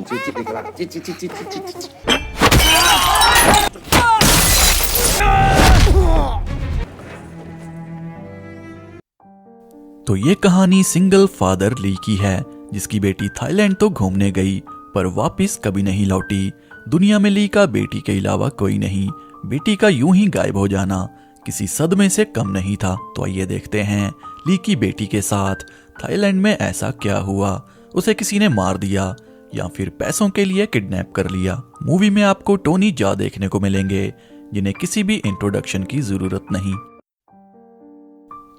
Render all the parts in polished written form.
你去这个啦，去。तो ये कहानी single father ली की है, जिसकी बेटी थाईलैंड तो घूमने गई पर वापस कभी नहीं लौटी। दुनिया में ली का बेटी के अलावा कोई नहीं। बेटी का यूं ही गायब हो जाना किसी सदमे से कम नहीं था। तो आइए देखते हैं ली की बेटी के साथ थाईलैंड में ऐसा क्या हुआ। उसे किसी ने मार दिया या फिर पैसों के लिए किडनैप कर लिया। मूवी में आपको टोनी जा देखने को मिलेंगे, जिन्हें किसी भी इंट्रोडक्शन की जरूरत नहीं।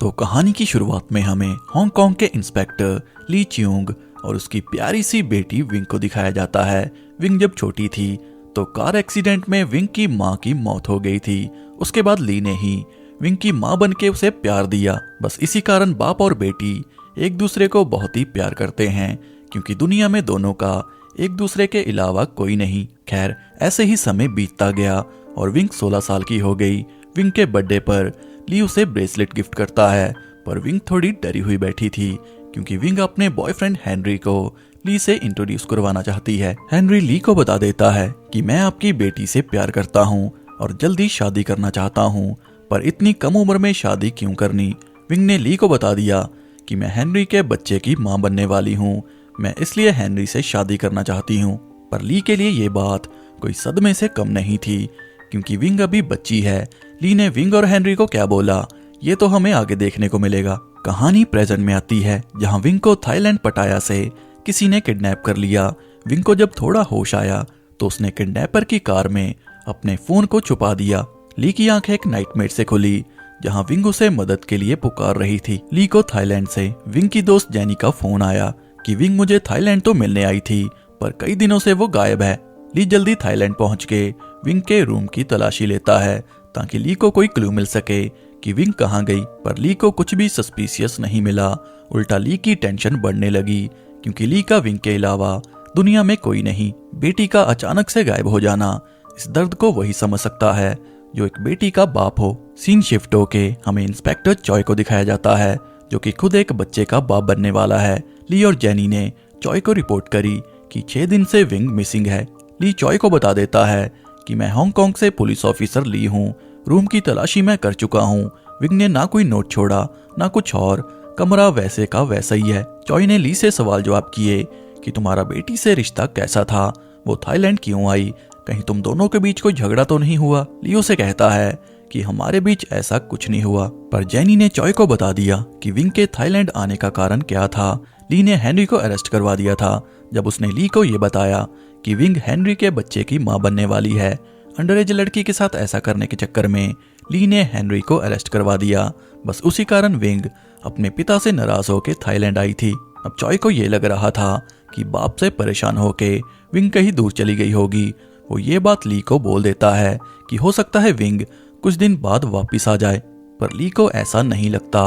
तो कहानी की शुरुआत में हमें हांगकांग के इंस्पेक्टर ली चियोंग और उसकी प्यारी सी बेटी विंग को दिखाया जाता है। विंग जब छोटी थी तो कार एक्सीडेंट में विंग की मां की मौत हो गई थी। उसके बाद ली ने ही विंग की मां बनके उसे प्यार दिया। बस इसी कारण बाप और बेटी एक दूसरे को बहुत ही प्यार करते हैं, क्योंकि दुनिया में दोनों का एक दूसरे के अलावा कोई नहीं। खैर, ऐसे ही समय बीतता गया और विंग 16 साल की हो गई। विंग के बर्थडे पर ली उसे ब्रेसलेट गिफ्ट करता है, पर विंग थोड़ी डरी हुई बैठी थी, क्योंकि विंग अपने बॉयफ्रेंड हेनरी को ली से इंट्रोड्यूस करवाना चाहती है। हेनरी ली को बता देता है कि मैं आपकी बेटी से प्यार करता हूँ और जल्दी शादी करना चाहता हूँ, पर इतनी कम उम्र में शादी क्यों करनी। विंग ने ली को बता दिया कि मैं हेनरी के बच्चे की मां बनने वाली हूँ, मैं इसलिए हेनरी से शादी करना चाहती हूँ। पर ली के लिए ये बात कोई सदमे से कम नहीं थी, क्योंकि विंग अभी बच्ची है। ली ने विंग और हेनरी को क्या बोला, ये तो हमें आगे देखने को मिलेगा। कहानी प्रेजेंट में आती है, जहां विंग को थाईलैंड पटाया से किसी ने किडनैप कर लिया। विंग को जब थोड़ा होश आया तो उसने किडनैपर की कार में अपने फोन को छुपा दिया। ली की आंखें एक नाइटमेयर से खुली, जहां विंग उसे मदद के लिए पुकार रही थी। ली को थाईलैंड से विंग की दोस्त जेनी का फोन आया कि विंग मुझे थाईलैंड तो मिलने आई थी, पर कई दिनों से वो गायब है। ली जल्दी थाईलैंड पहुंच के विंग के रूम की तलाशी लेता है, ताकि ली को कोई क्लू मिल सके कि विंग कहाँ गई। पर ली को कुछ भी सस्पिशियस नहीं मिला। उल्टा ली की टेंशन बढ़ने लगी, क्योंकि ली का विंग के अलावा दुनिया में कोई नहीं। बेटी का अचानक से गायब हो जाना, इस दर्द को वही समझ सकता है जो एक बेटी का बाप हो। सीन शिफ्ट होके हमें इंस्पेक्टर चॉय को दिखाया जाता है, जो कि खुद एक बच्चे का बाप बनने वाला है। ली और जेनी ने चॉय को रिपोर्ट करी कि 6 दिन से विंग मिसिंग है। ली चॉय को बता देता है कि मैं हांगकांग से पुलिस ऑफिसर ली हूँ, रूम की तलाशी मैं कर चुका हूँ। विंग ने ना कोई नोट छोड़ा ना कुछ और, कमरा वैसे का वैसा ही है। चॉय ने ली से सवाल जवाब किए कि तुम्हारा बेटी से रिश्ता कैसा था, वो थाईलैंड क्यों आई, कहीं तुम दोनों के बीच कोई झगड़ा तो नहीं हुआ। ली उसे कहता है कि हमारे बीच ऐसा कुछ नहीं हुआ। पर जेनी ने चॉय को बता दिया कि विंग के थाईलैंड आने का कारण क्या था। ली ने हेनरी को अरेस्ट करवा दिया था, जब उसने ली को ये बताया कि विंग हेनरी के बच्चे की मां बनने वाली है। अंडरएज लड़की के साथ ऐसा करने के चक्कर में ली ने हेनरी को अरेस्ट करवा दिया। बस उसी कारण विंग अपने पिता से नाराज होकर थाईलैंड आई थी। अब चॉय को ये लग रहा था कि बाप से परेशान होके विंग कहीं दूर चली गई होगी। वो ये बात ली को बोल देता है कि हो सकता है विंग कुछ दिन बाद वापिस आ जाए, पर ली को ऐसा नहीं लगता।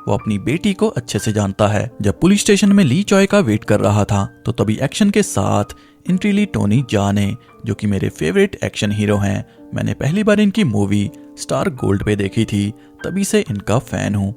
वो अपनी बेटी को अच्छे से जानता है। जब पुलिस स्टेशन में ली चॉय का वेट कर रहा था, तो तभी एक्शन के साथ एंट्री ली टोनी जा ने, जो कि मेरे फेवरेट एक्शन हीरो हैं। मैंने पहली बार इनकी मूवी स्टार गोल्ड पे देखी थी, तभी से इनका फैन हूँ।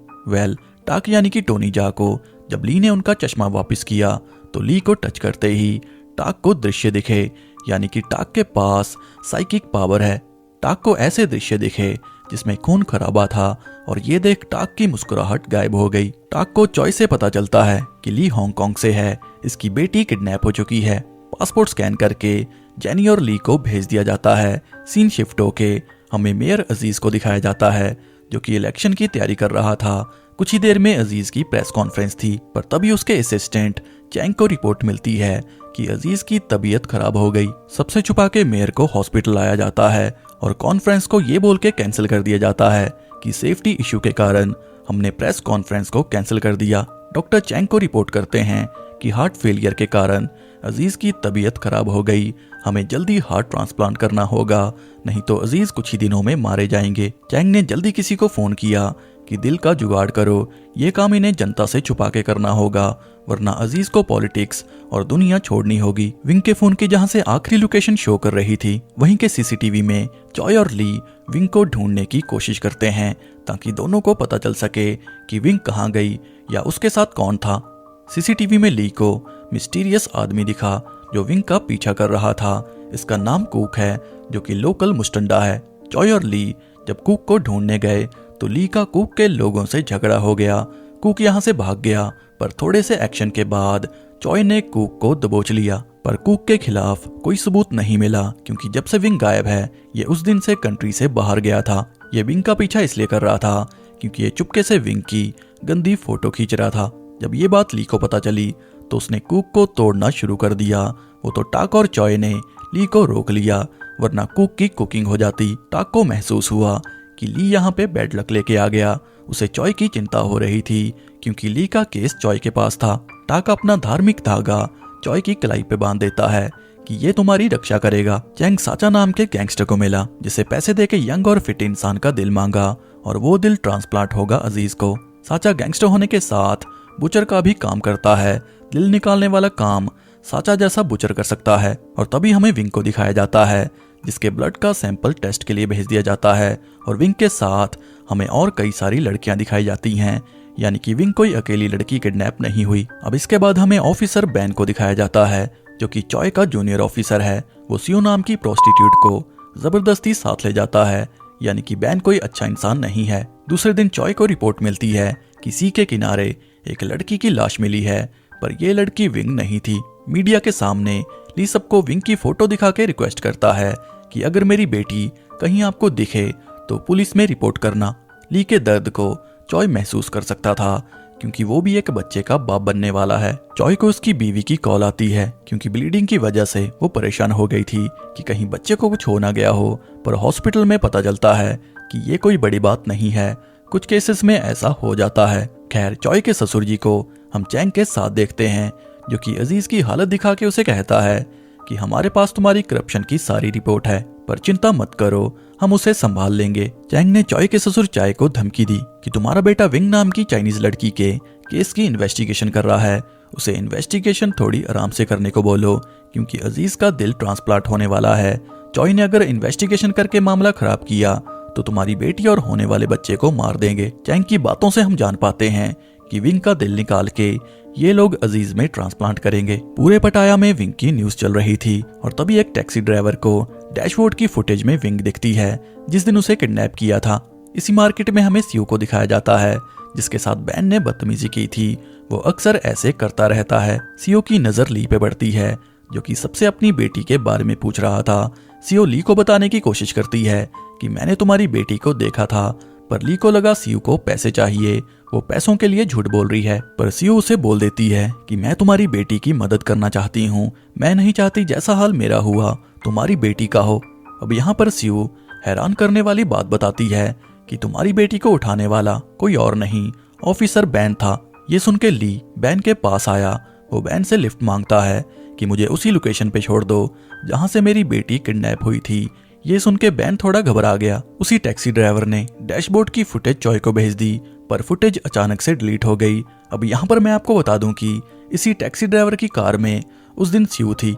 टाक यानी कि टोनी जा को जब ली ने उनका चश्मा वापस किया, तो ली को टच करते ही टाक को दृश्य दिखे, यानी कि टाक के पास साइकिक पावर है। टाक को ऐसे दृश्य दिखे जिसमें खून खराबा था, और ये देख टाक की मुस्कुराहट गायब हो गई। टाक को चॉय से पता चलता है कि ली हांगकांग से है, इसकी बेटी किडनैप हो चुकी है। पासपोर्ट स्कैन करके जेनी और ली को भेज दिया जाता है। सीन शिफ्ट होके हमें मेयर अजीज को दिखाया जाता है, जो कि इलेक्शन की तैयारी कर रहा था। कुछ ही देर में अजीज की प्रेस कॉन्फ्रेंस थी, पर तभी उसके असिस्टेंट चैंग को रिपोर्ट मिलती है कि अजीज की तबीयत खराब हो गई। सबसे छुपा के मेयर को हॉस्पिटल लाया जाता है और कॉन्फ्रेंस को ये बोल के कैंसिल कर दिया जाता है कि सेफ्टी इशू के कारण हमने प्रेस कॉन्फ्रेंस को कैंसिल कर दिया। डॉक्टर चैंग को रिपोर्ट करते हैं कि हार्ट फेलियर के कारण अजीज की तबीयत खराब हो गई, हमें जल्दी हार्ट ट्रांसप्लांट करना होगा, नहीं तो अजीज कुछ ही दिनों में मारे जाएंगे। चैंग ने जल्दी किसी को फोन किया कि दिल का जुगाड़ करो, ये काम इन्हें जनता से छुपा के करना होगा, वरना अजीज को पॉलिटिक्स और दुनिया छोड़नी होगी। विंग के फोन की जहां से आखिरी लोकेशन शो कर रही थी, वहीं के सीसीटीवी में चॉय और ली विंग को ढूंढने की कोशिश करते हैं, ताकि दोनों को पता चल सके कि विंग कहाँ गई या उसके साथ कौन था। सीसीटीवी में ली को मिस्टीरियस आदमी दिखा, जो विंग का पीछा कर रहा था। इसका नाम कूक है, जो कि लोकल मुस्टंडा है। चॉय और ली जब कूक को ढूंढने गए तो ली का कूक के लोगों से झगड़ा हो गया। कूक यहाँ से भाग गया, पर थोड़े से एक्शन के बाद चॉय ने कूक को दबोच लिया। पर कूक के खिलाफ कोई सबूत नहीं मिला, क्योंकि जब से विंग गायब है ये उस दिन से कंट्री से बाहर गया था। ये विंग का पीछा इसलिए कर रहा था क्योंकि ये चुपके से विंग की गंदी फोटो खींच रहा था। जब ये बात ली को पता चली तो उसने कूक को तोड़ना शुरू कर दिया। वो तो टाक और चॉय ने ली को रोक लिया, वरना कूक की कुकिंग हो जाती। टाक को महसूस हुआ कि ली यहाँ पे बैड लक लेके आ गया। उसे चॉय की चिंता हो रही थी क्योंकि ली का केस चॉय के पास था। टाक अपना धार्मिक धागा चॉय की कलाई पे बांध देता है कि ये तुम्हारी रक्षा करेगा। चैंग साचा नाम के गैंगस्टर को मिला, जिसे पैसे देके यंग और फिट इंसान का दिल मांगा और वो दिल ट्रांसप्लांट होगा अजीज को। साचा गैंगस्टर होने के साथ बुचर का भी काम करता है। दिल निकालने वाला काम साचा जैसा बुचर कर सकता है। और तभी हमें विंग को दिखाया जाता है, जिसके ब्लड का सैंपल टेस्ट के लिए भेज दिया जाता है। और विंग के साथ हमें और कई सारी लड़कियां दिखाई जाती हैं, यानी कि विंग कोई अकेली लड़की किडनैप नहीं हुई। अब इसके बाद हमें ऑफिसर बैन को दिखाया जाता है, जो कि चॉय का जूनियर ऑफिसर है। वो सियो नाम की प्रोस्टिट्यूट को जबरदस्ती साथ ले जाता है, यानी कि बैन कोई अच्छा इंसान नहीं है। दूसरे दिन चॉय को रिपोर्ट मिलती है कि सी के किनारे एक लड़की की लाश मिली है, पर यह लड़की विंग नहीं थी। मीडिया के सामने ली सबको विंग की फोटो दिखा के रिक्वेस्ट करता है कि अगर मेरी बेटी कहीं आपको दिखे तो पुलिस में रिपोर्ट करना। ली के दर्द को चॉय महसूस कर सकता था, क्योंकि वो भी एक बच्चे का बाप बनने वाला है। चॉय को उसकी बीवी की कॉल आती है, क्योंकि ब्लीडिंग की वजह से वो परेशान हो गई थी कि कहीं बच्चे को कुछ हो ना गया हो। पर हॉस्पिटल में पता चलता है कि ये कोई बड़ी बात नहीं है, कुछ केसेस में ऐसा हो जाता है। खैर, चॉय के ससुर जी को हम चैंग के साथ देखते हैं, जो कि अजीज की हालत दिखा के उसे कहता है कि हमारे पास तुम्हारी करप्शन की सारी रिपोर्ट है, पर चिंता मत करो, हम उसे संभाल लेंगे। चैंग ने चॉय के ससुर चाय को धमकी दी कि तुम्हारा बेटा विंग नाम की चाइनीज लड़की के केस की इन्वेस्टिगेशन कर रहा है, उसे इन्वेस्टिगेशन थोड़ी आराम से करने को बोलो, क्योंकि अजीज का दिल ट्रांसप्लांट होने वाला है। चॉय ने अगर इन्वेस्टिगेशन करके मामला खराब किया तो तुम्हारी बेटी और होने वाले बच्चे को मार देंगे। चैंग की बातों से हम जान पाते हैं कि विंग का दिल निकाल के ये लोग अजीज में ट्रांसप्लांट करेंगे। पूरे पटाया में विंग की न्यूज चल रही थी और तभी एक टैक्सी ड्राइवर को डैशबोर्ड की फुटेज में विंग दिखती है, जिस दिन उसे किडनैप किया था। इसी मार्केट में हमें सियो को दिखाया जाता है, जिसके साथ बैन ने बदतमीजी की थी। वो अक्सर ऐसे करता रहता है। सियो की नजर ली पे पड़ती है, जो कि सबसे अपनी बेटी के बारे में पूछ रहा था। सियो ली को बताने की कोशिश करती है कि मैंने तुम्हारी बेटी को देखा था, पर ली को लगा सियो को पैसे चाहिए, वो पैसों के लिए झूठ बोल रही है। पर सियो उसे बोल देती है कि मैं तुम्हारी बेटी की मदद करना चाहती हूँ, मैं नहीं चाहती जैसा हाल मेरा हुआ तुम्हारी बेटी का हो। अब यहाँ पर सियो हैरान करने वाली बात बताती है कि तुम्हारी बेटी को उठाने वाला कोई और नहीं, ऑफिसर बैन था। ये सुन के ली बैन के पास आया। वो बैन से लिफ्ट मांगता है कि मुझे उसी लोकेशन पे छोड़ दो जहाँ से मेरी बेटी किडनैप हुई थी। ये सुन के बैन थोड़ा घबरा गया। उसी टैक्सी ड्राइवर ने डैशबोर्ड की फुटेज चॉय को भेज दी, पर फुटेज अचानक से डिलीट हो गई। अब यहाँ पर मैं आपको बता दूं कि इसी टैक्सी ड्राइवर की कार में उस दिन सियो थी,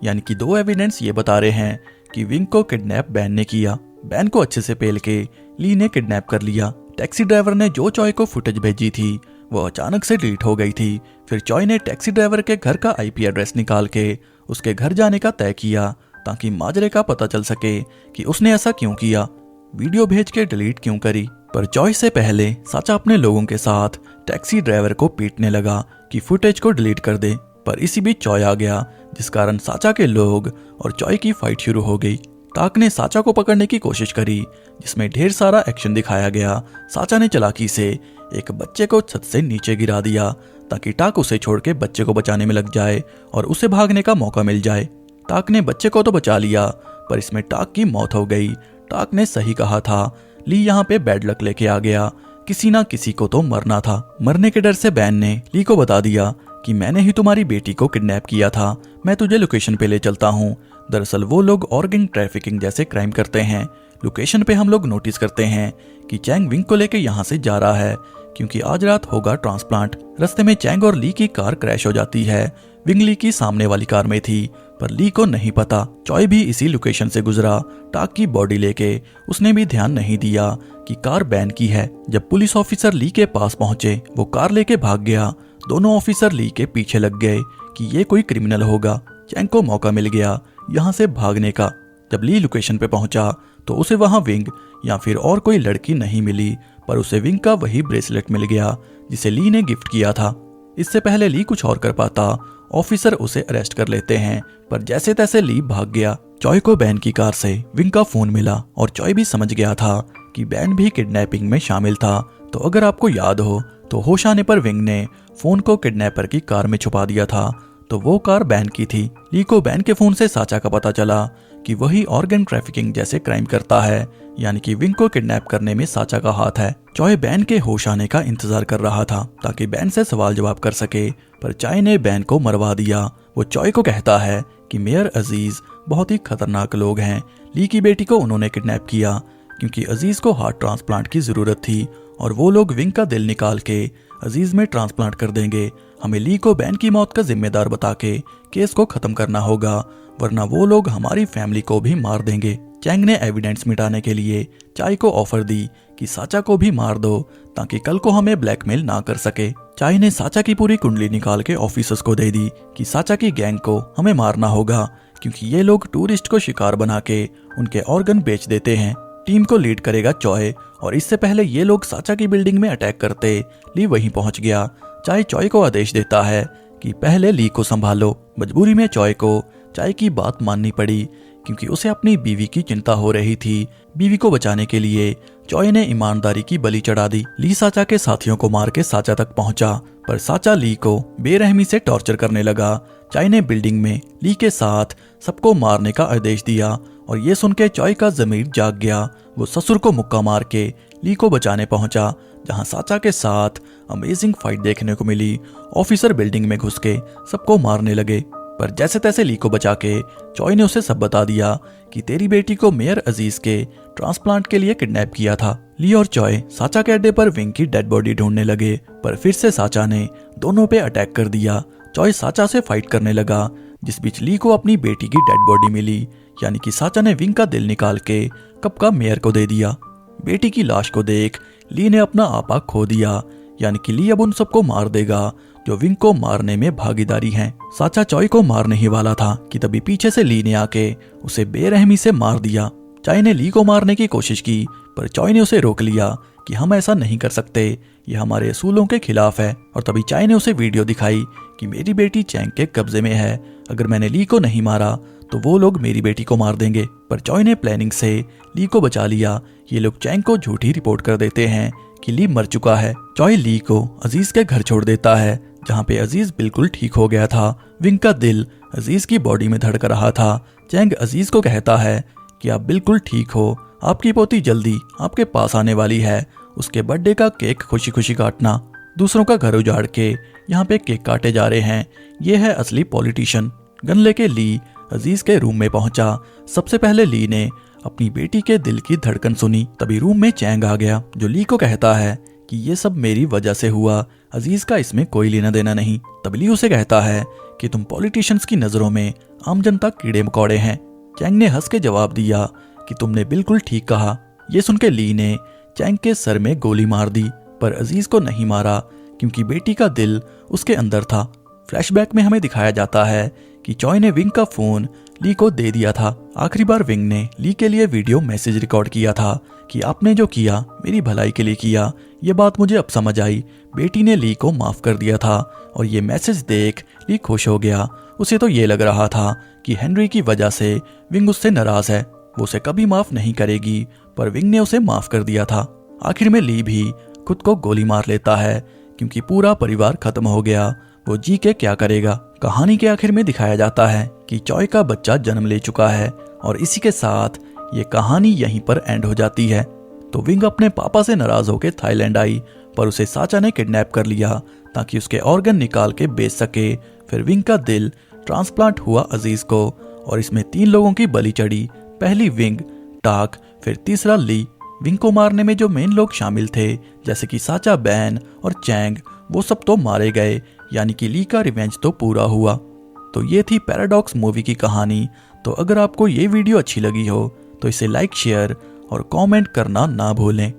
यानी कि दो एविडेंस ये बता रहे हैं कि विंग को किडनैप बैन ने किया। बैन को अच्छे से पेल के ली ने किडनैप कर लिया। टैक्सी ड्राइवर ने जो चॉय को फुटेज भेजी थी वो अचानक से डिलीट हो गई थी। फिर चॉय ने टैक्सी ड्राइवर के घर का IP एड्रेस निकाल के उसके घर जाने का तय किया, ताकि माजरे का पता चल सके कि उसने ऐसा क्यों किया, वीडियो भेज के डिलीट क्यों करी। पर चॉय से पहले साचा अपने लोगों के साथ टैक्सी ड्राइवर को पीटने लगा कि फुटेज को डिलीट कर दे। पर इसी बीच चॉय आ गया, जिस कारण साचा के लोग और चॉय की फाइट शुरू हो गई। टाक ने साचा को पकड़ने की कोशिश करी, जिसमें ढेर सारा एक्शन दिखाया गया। साचा ने चालाकी से एक बच्चे को छत से नीचे गिरा दिया, ताकि टाक उसे छोड़ के बच्चे को बचाने में लग जाए और उसे भागने का मौका मिल जाए। टाक ने बच्चे को तो बचा लिया, पर इसमें टाक की मौत हो गई। टाक ने सही कहा था, ली यहाँ पे बैड लक लेके आ गया, किसी ना किसी को तो मरना था। मरने के डर से बैन ने ली को बता दिया कि मैंने ही तुम्हारी बेटी को किडनैप किया था, मैं तुझे लोकेशन पे ले चलता हूँ। दरअसल वो लोग ऑर्गन ट्रैफिकिंग जैसे क्राइम करते हैं। लोकेशन पे हम लोग नोटिस करते हैं कि चैंग विंग को लेके यहाँ से जा रहा है, क्योंकि आज रात होगा ट्रांसप्लांट। रास्ते में चैंग और ली की कार क्रैश हो जाती है। विंग ली की सामने वाली कार में थी, पर ली को नहीं पता। चॉय भी इसी लोकेशन से गुजरा। टाक की बॉडी लेके उसने भी ध्यान नहीं दिया कि कार बैन की है। जब पुलिस ऑफिसर ली के पास पहुंचे, वो कार लेके भाग गया। दोनों ऑफिसर ली के पीछे लग गए कि ये कोई क्रिमिनल होगा। चैंग को मौका मिल गया यहाँ से भागने का। जब ली लोकेशन पे पहुंचा तो उसे वहां विंग या फिर और कोई लड़की नहीं मिली, पर उसे विंग का वही ब्रेसलेट मिल गया जिसे ली ने गिफ्ट किया था। इससे पहले ली कुछ और कर पाता, ऑफिसर उसे अरेस्ट कर लेते हैं, पर जैसे तैसे ली भाग गया। चॉय को बैन की कार से विंग का फोन मिला और चॉय भी समझ गया था कि बैन भी किडनैपिंग में शामिल था। तो अगर आपको याद हो तो होश आने पर विंग ने फोन को किडनैपर की कार में छुपा दिया था, तो वो कार बैन की थी। ली को बैन के फोन से साचा का पता चला कि वही ऑर्गन ट्रैफिकिंग जैसे क्राइम करता है, यानी कि विंग को किडनैप करने में साचा का हाथ है। चॉय बैन के होश आने का इंतजार कर रहा था ताकि बैन से सवाल जवाब कर सके, पर चॉय ने बैन को मरवा दिया। वो चॉय को कहता है कि मेयर अजीज बहुत ही खतरनाक लोग हैं। ली की बेटी को उन्होंने किडनैप किया क्योंकि अजीज को हार्ट ट्रांसप्लांट की जरूरत थी और वो लोग विंग का दिल निकाल के अजीज में ट्रांसप्लांट कर देंगे। हमें ली को बैन की मौत का जिम्मेदार बता के केस को खत्म करना होगा, वरना वो लोग हमारी फैमिली को भी मार देंगे। चैंग ने एविडेंस मिटाने के लिए चाय को ऑफर दी कि साचा को भी मार दो ताकि कल को हमें ब्लैकमेल ना कर सके। चाय ने साचा की पूरी कुंडली निकाल के ऑफिसर्स को दे दी कि साचा की गैंग को हमें मारना होगा क्योंकि ये लोग टूरिस्ट को शिकार बना के उनके ऑर्गन बेच देते हैं। टीम को लीड करेगा चॉय, और इससे पहले ये लोग साचा की बिल्डिंग में अटैक करते ली वहीं पहुंच गया। चाय चॉय को आदेश देता है कि पहले ली को संभालो। मजबूरी में चॉय को चाय की बात माननी पड़ी क्योंकि उसे अपनी बीवी की चिंता हो रही थी। बीवी को बचाने के लिए चॉय ने ईमानदारी की बलि चढ़ा दी। ली साचा के साथियों को मार के साचा तक पहुंचा, पर साचा ली को बेरहमी से टॉर्चर करने लगा। चाय ने बिल्डिंग में ली के साथ सबको मारने का आदेश दिया और ये सुन के चॉय का जमीर जाग गया। वो ससुर को मुक्का मार के ली को बचाने पहुंचा, जहां साचा के साथ अमेजिंग फाइट देखने को मिली। ऑफिसर बिल्डिंग में घुस के सबको मारने लगे, पर जैसे तैसे ली को बचा के चॉय ने उसे सब बता दिया कि तेरी बेटी को मेयर अजीज के ट्रांसप्लांट के लिए किडनैप किया था। ली और चॉय साचा के अड्डे पर विंग की डेड बॉडी ढूंढने लगे, पर फिर से साचा ने दोनों पे अटैक कर दिया। चॉय साचा से फाइट करने लगा, जिस बीच ली को अपनी बेटी की डेड बॉडी मिली, यानी कि साचा ने विंग का दिल निकाल के कप का मेयर को दे दिया। बेटी की लाश को देख ली ने अपना आपा खो दिया, यानी कि ली अब उन सबको मार देगा जो विंग को मारने में भागीदारी हैं। साचा चॉय को मारने ही वाला था कि तभी पीछे से ली ने आके उसे बेरहमी से मार दिया। चॉय ने ली को मारने की कोशिश की, पर चॉय ने उसे रोक लिया कि हम ऐसा नहीं कर सकते, ये हमारे असूलों के खिलाफ है। और तभी चॉय ने उसे वीडियो दिखाई कि मेरी बेटी चैंग के कब्जे में है, अगर मैंने ली को नहीं मारा तो वो लोग मेरी बेटी को मार देंगे। पर चॉय ने प्लानिंग से ली को बचा लिया। ये लोग चैंग को झूठी रिपोर्ट कर देते हैं कि ली मर चुका है। चॉय ली को अजीज के घर छोड़ देता है, जहाँ पे अजीज बिल्कुल ठीक हो गया था। विंग का दिल अजीज की बॉडी में धड़क रहा था। चैंग अजीज को कहता है कि आप बिल्कुल ठीक हो, आपकी पोती जल्दी आपके पास आने वाली है, उसके बर्थडे का केक खुशी खुशी काटना। दूसरों का घर उजाड़ के यहाँ पे केक काटे जा रहे हैं, ये है असली पॉलिटिशियन। गन लेके ली अजीज के रूम में पहुंचा। सबसे पहले ली ने अपनी बेटी के दिल की धड़कन सुनी, तभी रूम में चैंग आ गया जो ली को कहता है कि ये सब मेरी वजह से हुआ, अजीज का इसमें कोई लेना देना नहीं। तब ली उसे कहता है कि तुम पॉलिटिशियंस की नजरों में आम जनता कीड़े मकोड़े हैं। चैंग ने हंस के जवाब दिया कि तुमने बिल्कुल ठीक कहा। ये सुन के ली ने चैंग के सर में गोली मार दी, पर अजीज को नहीं मारा क्योंकि बेटी का दिल उसके अंदर था। फ्लैशबैक में हमें दिखाया जाता है कि चॉय ने विंग का फोन ली को दे दिया था। आखिरी बार विंग ने ली के लिए वीडियो मैसेज रिकॉर्ड किया था कि आपने जो किया मेरी भलाई के लिए किया, ये बात मुझे अब समझ आई। बेटी ने ली को माफ कर दिया था और ये मैसेज देख ली खुश हो गया। उसे तो ये लग रहा था कि हेनरी की वजह से विंग उससे नाराज है, वो उसे कभी माफ नहीं करेगी, पर विंग ने उसे माफ कर दिया था। आखिर में ली भी खुद को गोली मार लेता है क्योंकि पूरा परिवार खत्म हो गया, वो जी के क्या करेगा। कहानी के आखिर में दिखाया जाता है कि चॉय का बच्चा जन्म ले चुका है और इसी के साथ ये कहानी यहीं पर एंड हो जाती है। तो विंग अपने पापा से नाराज होकर थाईलैंड आई, पर उसे साचा ने किडनैप कर लिया ताकि उसके ऑर्गन निकाल के बेच सके। फिर विंग का दिल ट्रांसप्लांट हुआ अजीज को और इसमें 3 लोगों की बलि चढ़ी। पहली विंग, टाक, फिर तीसरा ली। विंग को मारने में जो मेन लोग शामिल थे जैसे कि साचा, बैन और चैंग, वो सब तो मारे गए, यानी कि ली का रिवेंज तो पूरा हुआ। तो ये थी पैराडॉक्स मूवी की कहानी। तो अगर आपको ये वीडियो अच्छी लगी हो तो इसे लाइक, शेयर और कमेंट करना ना भूलें।